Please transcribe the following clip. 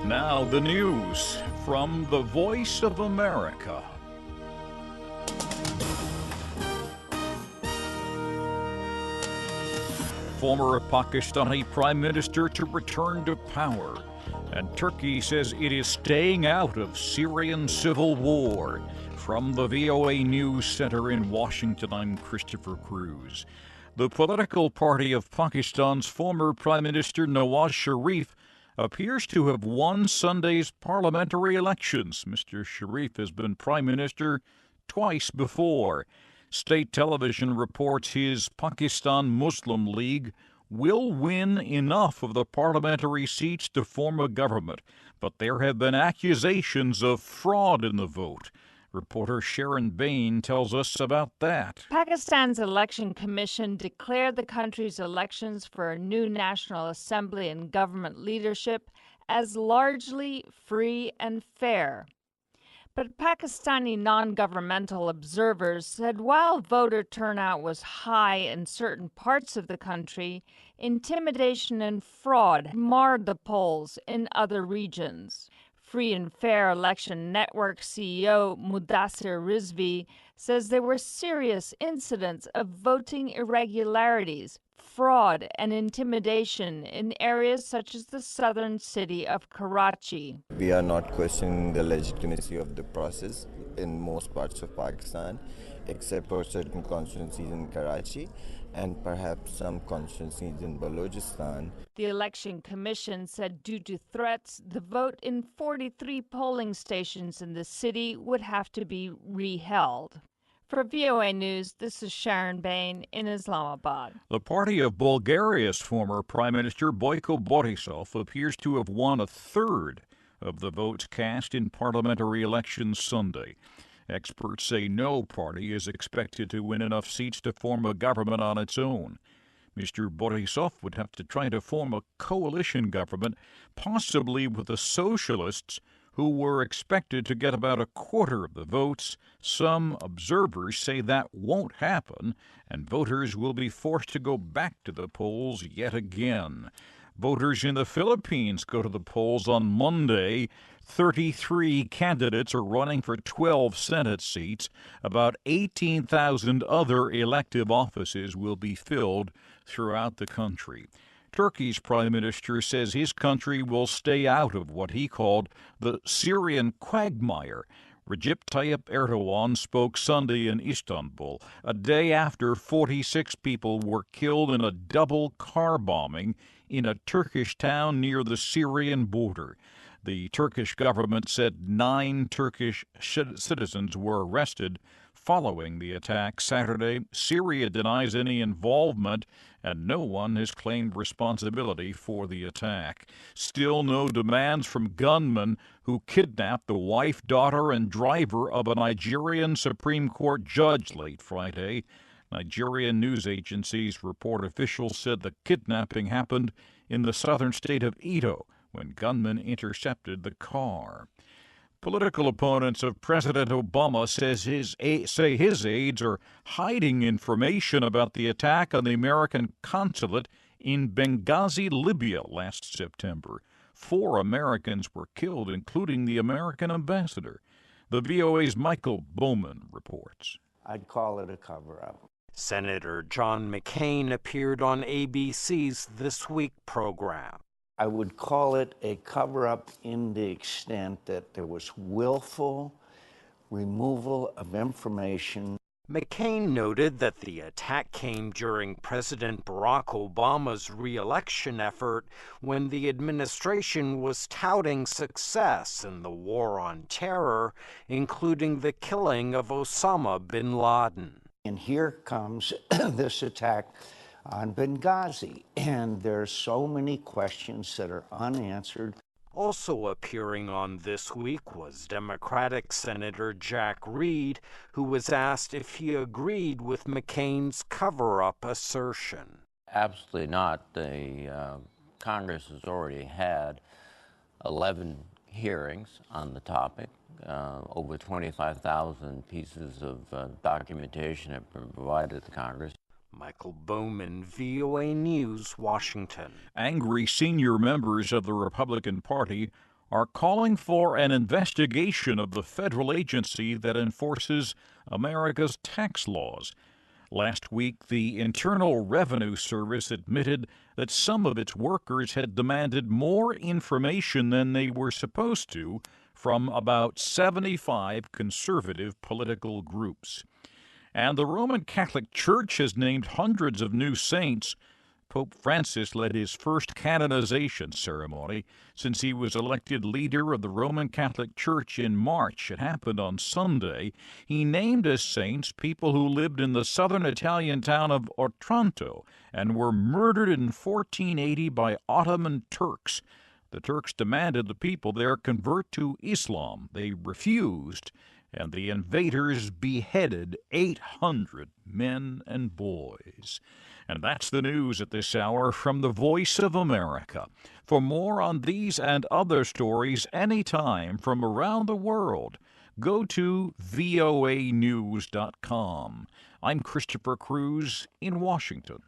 Now the news from the Voice of America. Former Pakistani Prime Minister to return to power. And Turkey says it is staying out of Syrian civil war. From the VOA News Center in Washington, I'm Christopher Cruz. The political party of Pakistan's former Prime Minister Nawaz Sharif appears to have won Sunday's parliamentary elections. Mr. Sharif has been Prime Minister twice before. State television reports his Pakistan Muslim League will win enough of the parliamentary seats to form a government, but there have been accusations of fraud in the vote. Reporter Sharon Behn tells us about that. Pakistan's election commission declared the country's elections for a new National Assembly and government leadership as largely free and fair. But Pakistani non-governmental observers said while voter turnout was high in certain parts of the country, intimidation and fraud marred the polls in other regions. Free and Fair Election Network CEO Mudassir Rizvi says there were serious incidents of voting irregularities, fraud, and intimidation in areas such as the southern city of Karachi. We are not questioning the legitimacy of the process in most parts of Pakistan, except for certain constituencies in Karachi and perhaps some constituencies in Balochistan. The Election Commission said due to threats, the vote in 43 polling stations in the city would have to be reheld. For VOA News, this is Sharon Behn in Islamabad. The party of Bulgaria's former Prime Minister Boyko Borisov appears to have won a third of the votes cast in parliamentary elections Sunday. Experts say no party is expected to win enough seats to form a government on its own. Mr. Borisov would have to try to form a coalition government, possibly with the socialists, who were expected to get about a quarter of the votes. Some observers say that won't happen, and voters will be forced to go back to the polls yet again. Voters in the Philippines go to the polls on Monday. 33 candidates are running for 12 Senate seats. About 18,000 other elective offices will be filled throughout the country. Turkey's prime minister says his country will stay out of what he called the Syrian quagmire. Recep Tayyip Erdogan spoke Sunday in Istanbul, a day after 46 people were killed in a double car bombing in a Turkish town near the Syrian border. The Turkish government said 9 Turkish citizens were arrested following the attack Saturday. Syria denies any involvement, and no one has claimed responsibility for the attack. Still no demands from gunmen who kidnapped the wife, daughter, and driver of a Nigerian Supreme Court judge late Friday. Nigerian news agencies report officials said the kidnapping happened in the southern state of Edo when gunmen intercepted the car. Political opponents of President Obama say his aides are hiding information about the attack on the American consulate in Benghazi, Libya last September. 4 Americans were killed, including the American ambassador. The VOA's Michael Bowman reports. I'd call it a cover-up. Senator John McCain appeared on ABC's This Week program. I would call it a cover-up in the extent that there was willful removal of information. McCain noted that the attack came during President Barack Obama's re-election effort when the administration was touting success in the war on terror, including the killing of Osama bin Laden. And here comes this attack on Benghazi, and there's so many questions that are unanswered. Also appearing on This Week was Democratic Senator Jack Reed, who was asked if he agreed with McCain's cover-up assertion. Absolutely not. The Congress has already had 11 hearings on the topic. Over 25,000 pieces of documentation have been provided to Congress. Michael Bowman, VOA News, Washington. Angry senior members of the Republican Party are calling for an investigation of the federal agency that enforces America's tax laws. Last week, the Internal Revenue Service admitted that some of its workers had demanded more information than they were supposed to from about 75 conservative political groups. And the Roman Catholic Church has named hundreds of new saints. Pope Francis led his first canonization ceremony since he was elected leader of the Roman Catholic Church in March. It happened on Sunday. He named as saints people who lived in the southern Italian town of Otranto and were murdered in 1480 by Ottoman Turks. The Turks demanded the people there convert to Islam. They refused, and the invaders beheaded 800 men and boys. And that's the news at this hour from the Voice of America. For more on these and other stories anytime from around the world, go to voanews.com. I'm Christopher Cruz in Washington.